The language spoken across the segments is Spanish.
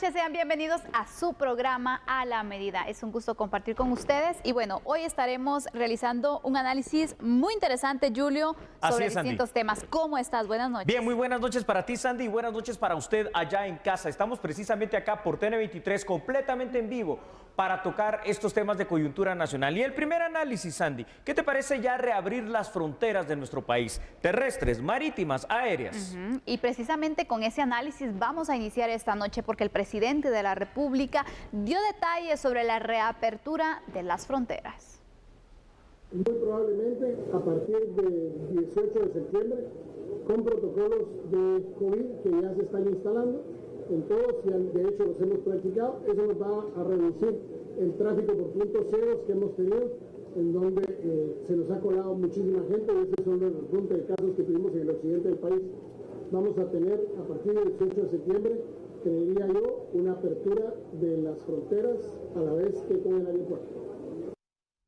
noches, sean bienvenidos a su programa A la Medida. Es un gusto compartir con ustedes y bueno, hoy estaremos realizando un análisis muy interesante, Julio, sobre distintos temas. ¿Cómo estás? Buenas noches. Bien, muy buenas noches para ti, Sandy, y buenas noches para usted allá en casa. Estamos precisamente acá por TN23, completamente en vivo, para tocar estos temas de coyuntura nacional. Y el primer análisis, Sandy, ¿qué te parece ya reabrir las fronteras de nuestro país? Terrestres, marítimas, aéreas. Y precisamente con ese análisis vamos a iniciar esta noche porque el presidente de la República dio detalles sobre la reapertura de las fronteras. Muy probablemente a partir del 18 de septiembre, con protocolos de COVID que ya se están instalando en todos, y de hecho los hemos practicado. Eso nos va a reducir el tráfico por puntos ciegos que hemos tenido, en donde se nos ha colado muchísima gente, y esos son los puntos de casos que tuvimos en el occidente del país. Vamos a tener a partir del 18 de septiembre, creería yo, una apertura de las fronteras a la vez que con el aeropuerto.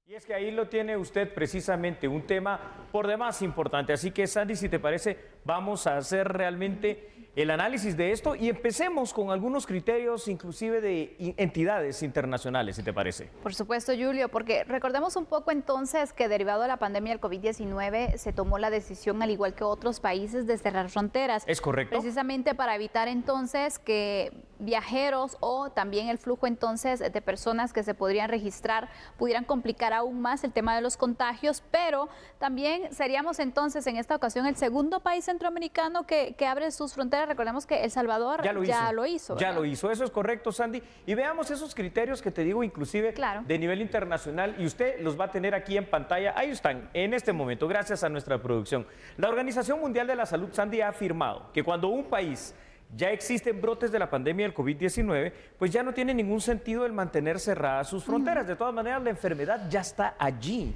Y es que ahí lo tiene usted precisamente, un tema por demás importante. Así que, Sandy, si te parece, vamos a hacer realmente el análisis de esto y empecemos con algunos criterios inclusive de entidades internacionales, si te parece. Por supuesto, Julio, porque recordemos un poco entonces que derivado de la pandemia del COVID-19 se tomó la decisión, al igual que otros países, de cerrar fronteras. ¿Es correcto? Precisamente para evitar entonces que viajeros o también el flujo entonces de personas que se podrían registrar pudieran complicar aún más el tema de los contagios, pero también seríamos entonces en esta ocasión el segundo país centroamericano que abre sus fronteras. Recordemos que El Salvador ya lo hizo. Ya lo hizo, eso es correcto, Sandy. Y veamos esos criterios que te digo, inclusive de nivel internacional, y usted los va a tener aquí en pantalla. Ahí están, en este momento, gracias a nuestra producción. La Organización Mundial de la Salud, Sandy, ha afirmado que cuando un país ya existen brotes de la pandemia del COVID-19, pues ya no tiene ningún sentido el mantener cerradas sus fronteras. De todas maneras, la enfermedad ya está allí.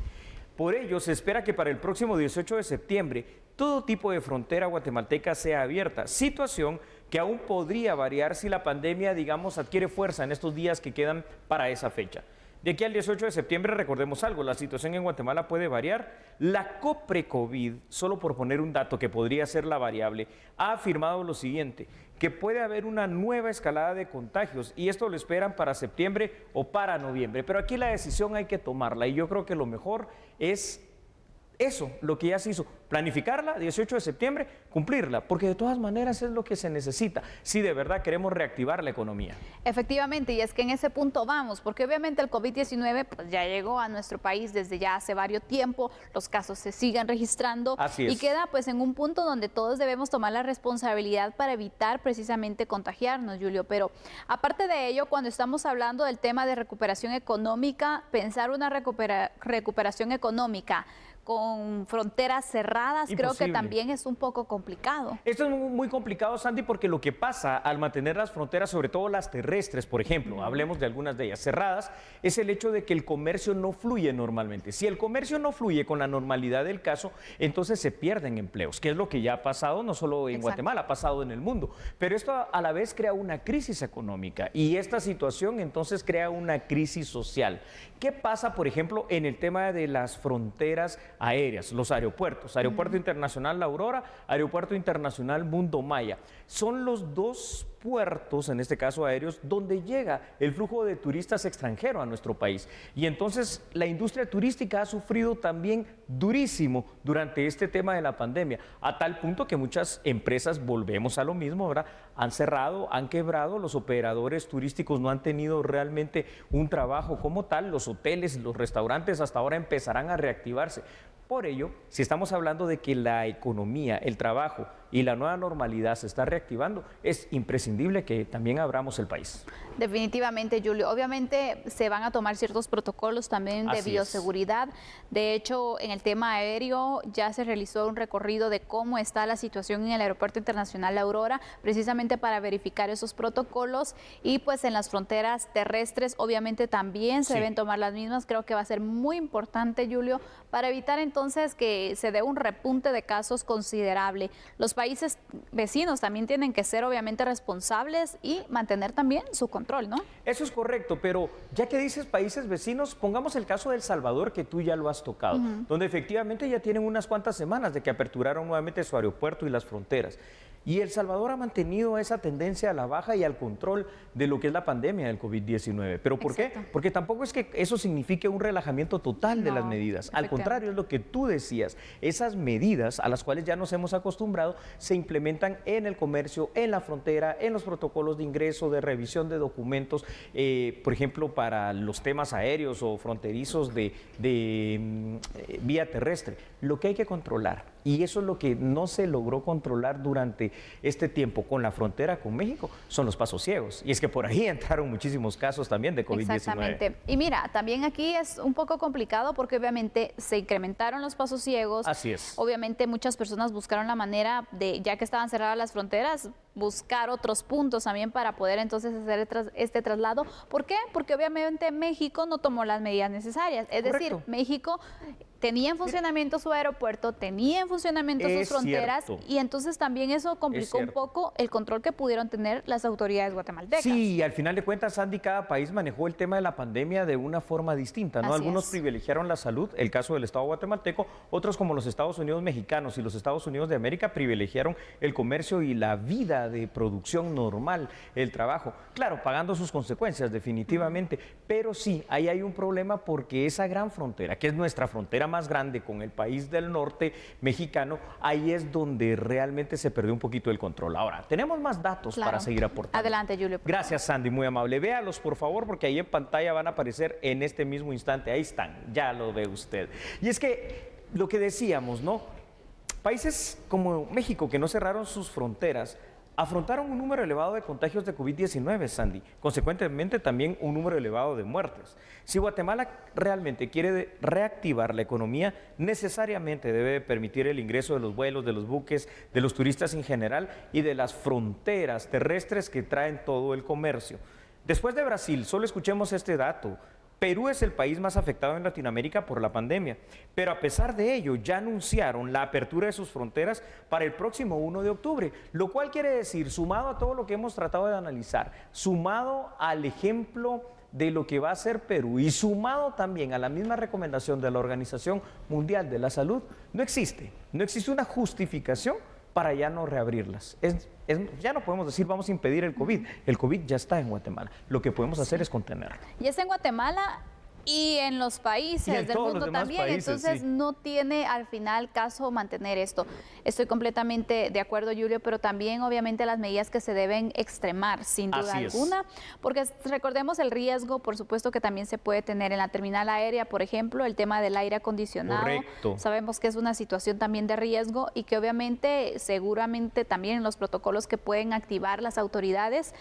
Por ello, se espera que para el próximo 18 de septiembre todo tipo de frontera guatemalteca sea abierta, situación que aún podría variar si la pandemia, digamos, adquiere fuerza en estos días que quedan para esa fecha. De aquí al 18 de septiembre, recordemos algo, la situación en Guatemala puede variar. La COPRECOVID, solo por poner un dato que podría ser la variable, ha afirmado lo siguiente, que puede haber una nueva escalada de contagios y esto lo esperan para septiembre o para noviembre. Pero aquí la decisión hay que tomarla y yo creo que lo mejor es eso, lo que ya se hizo, planificarla, 18 de septiembre, cumplirla, porque de todas maneras es lo que se necesita, si de verdad queremos reactivar la economía. Efectivamente, y es que en ese punto vamos, porque obviamente el COVID-19 pues, ya llegó a nuestro país desde ya hace varios tiempo, los casos se siguen registrando y queda pues en un punto donde todos debemos tomar la responsabilidad para evitar precisamente contagiarnos, Julio. Pero aparte de ello, cuando estamos hablando del tema de recuperación económica, pensar una recuperación económica con fronteras cerradas, creo que también es un poco complicado. Esto es muy complicado, Sandy, porque lo que pasa al mantener las fronteras, sobre todo las terrestres, por ejemplo, hablemos de algunas de ellas cerradas, es el hecho de que el comercio no fluye normalmente. Si el comercio no fluye con la normalidad del caso, entonces se pierden empleos, que es lo que ya ha pasado no solo en Guatemala, ha pasado en el mundo. Pero esto a la vez crea una crisis económica y esta situación entonces crea una crisis social. ¿Qué pasa, por ejemplo, en el tema de las fronteras aéreas, los aeropuertos? Aeropuerto Internacional La Aurora, Aeropuerto Internacional Mundo Maya. Son los dos puertos, en este caso aéreos, donde llega el flujo de turistas extranjeros a nuestro país. Y entonces la industria turística ha sufrido también durísimo durante este tema de la pandemia, a tal punto que muchas empresas, volvemos a lo mismo, ¿verdad?, han cerrado, han quebrado, los operadores turísticos no han tenido realmente un trabajo como tal, los hoteles, los restaurantes hasta ahora empezarán a reactivarse. Por ello, si estamos hablando de que la economía, el trabajo y la nueva normalidad se está reactivando, es imprescindible que también abramos el país. Definitivamente, Julio. Obviamente se van a tomar ciertos protocolos también de bioseguridad. De hecho, en el tema aéreo ya se realizó un recorrido de cómo está la situación en el Aeropuerto Internacional La Aurora, precisamente para verificar esos protocolos, y pues en las fronteras terrestres obviamente también se deben tomar las mismas. Creo que va a ser muy importante, Julio, para evitar entonces que se dé un repunte de casos considerable. Los países vecinos también tienen que ser obviamente responsables y mantener también su control, ¿no? Eso es correcto, pero ya que dices países vecinos, pongamos el caso de El Salvador, que tú ya lo has tocado, donde efectivamente ya tienen unas cuantas semanas de que aperturaron nuevamente su aeropuerto y las fronteras. Y El Salvador ha mantenido esa tendencia a la baja y al control de lo que es la pandemia del COVID-19. ¿Pero por qué? Porque tampoco es que eso signifique un relajamiento total de las medidas. Al contrario, es lo que tú decías. Esas medidas a las cuales ya nos hemos acostumbrado se implementan en el comercio, en la frontera, en los protocolos de ingreso, de revisión de documentos, por ejemplo, para los temas aéreos o fronterizos de vía terrestre. Lo que hay que controlar, y eso es lo que no se logró controlar durante este tiempo con la frontera con México, son los pasos ciegos. Y es que por ahí entraron muchísimos casos también de COVID-19. Exactamente. Y mira, también aquí es un poco complicado porque obviamente se incrementaron los pasos ciegos. Así es. Obviamente muchas personas buscaron la manera de, ya que estaban cerradas las fronteras, buscar otros puntos también para poder entonces hacer este traslado. ¿Por qué? Porque obviamente México no tomó las medidas necesarias. Es decir, México tenía en funcionamiento su aeropuerto, tenía en funcionamiento sus fronteras y entonces también eso complicó un poco el control que pudieron tener las autoridades guatemaltecas. Sí, al final de cuentas, Sandy, cada país manejó el tema de la pandemia de una forma distinta, ¿no? Algunos privilegiaron la salud, el caso del Estado guatemalteco, otros como los Estados Unidos mexicanos y los Estados Unidos de América privilegiaron el comercio y la vida de producción normal, el trabajo. Claro, pagando sus consecuencias definitivamente, pero sí, ahí hay un problema porque esa gran frontera, que es nuestra frontera más grande con el país del norte mexicano, ahí es donde realmente se perdió un poquito el control. Ahora, tenemos más datos para seguir aportando. Adelante, Julio. Gracias, Sandy, muy amable. Véalos, por favor, porque ahí en pantalla van a aparecer en este mismo instante. Ahí están, ya lo ve usted. Y es que lo que decíamos, ¿no? Países como México, que no cerraron sus fronteras, afrontaron un número elevado de contagios de COVID-19, Sandy, consecuentemente también un número elevado de muertes. Si Guatemala realmente quiere reactivar la economía, necesariamente debe permitir el ingreso de los vuelos, de los buques, de los turistas en general y de las fronteras terrestres que traen todo el comercio. Después de Brasil, solo escuchemos este dato. Perú es el país más afectado en Latinoamérica por la pandemia, pero a pesar de ello ya anunciaron la apertura de sus fronteras para el próximo 1 de octubre, lo cual quiere decir, sumado a todo lo que hemos tratado de analizar, sumado al ejemplo de lo que va a hacer Perú y sumado también a la misma recomendación de la Organización Mundial de la Salud, no existe una justificación para ya no reabrirlas. Ya no podemos decir vamos a impedir el COVID. El COVID ya está en Guatemala. Lo que podemos hacer es contenerlo. Y está en Guatemala y en los países del mundo también, entonces no tiene al final caso mantener esto. Estoy completamente de acuerdo, Julio, pero también obviamente las medidas que se deben extremar, sin duda alguna, porque recordemos el riesgo, por supuesto, que también se puede tener en la terminal aérea, por ejemplo, el tema del aire acondicionado. Correcto. Sabemos que es una situación también de riesgo y que obviamente, seguramente también en los protocolos que pueden activar las autoridades,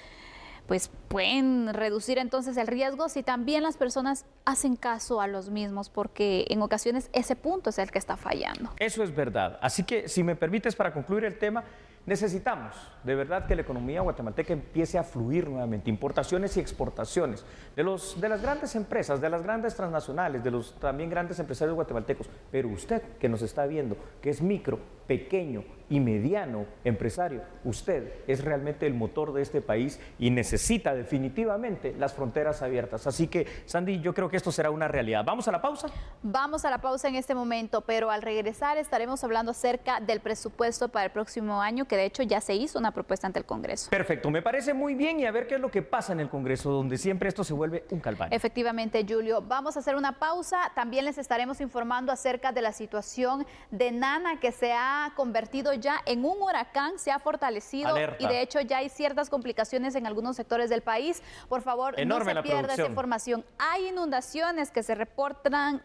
pues pueden reducir entonces el riesgo si también las personas hacen caso a los mismos, porque en ocasiones ese punto es el que está fallando. Eso es verdad. Así que, si me permites, para concluir el tema, necesitamos de verdad que la economía guatemalteca empiece a fluir nuevamente, importaciones y exportaciones de las grandes empresas, de las grandes transnacionales, de los también grandes empresarios guatemaltecos. Pero usted que nos está viendo, que es micro, pequeño y mediano empresario, usted es realmente el motor de este país y necesita definitivamente las fronteras abiertas. Así que, Sandy, yo creo que esto será una realidad. ¿Vamos a la pausa? Vamos a la pausa en este momento, pero al regresar estaremos hablando acerca del presupuesto para el próximo año, que de hecho ya se hizo una propuesta ante el Congreso. Perfecto, me parece muy bien, y a ver qué es lo que pasa en el Congreso, donde siempre esto se vuelve un calvario. Efectivamente, Julio. Vamos a hacer una pausa. También les estaremos informando acerca de la situación de Nana, que se ha convertido ya en un huracán, se ha fortalecido. Alerta. Y de hecho ya hay ciertas complicaciones en algunos sectores del país. Por favor, no se pierda esa información. Hay inundaciones que se reportan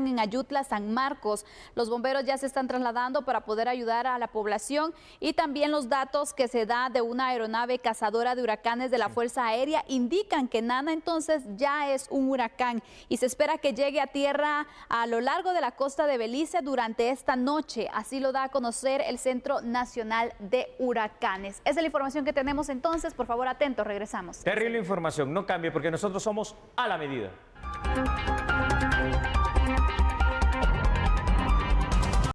en Ayutla, San Marcos. Los bomberos ya se están trasladando para poder ayudar a la población, y también los datos que se da de una aeronave cazadora de huracanes de la Fuerza Aérea indican que Nana entonces ya es un huracán y se espera que llegue a tierra a lo largo de la costa de Belice durante esta noche. Así lo da a conocer el Centro Nacional de Huracanes. Esa es la información que tenemos entonces. Por favor, atentos, regresamos. Terrible información, no cambie porque nosotros somos a la medida.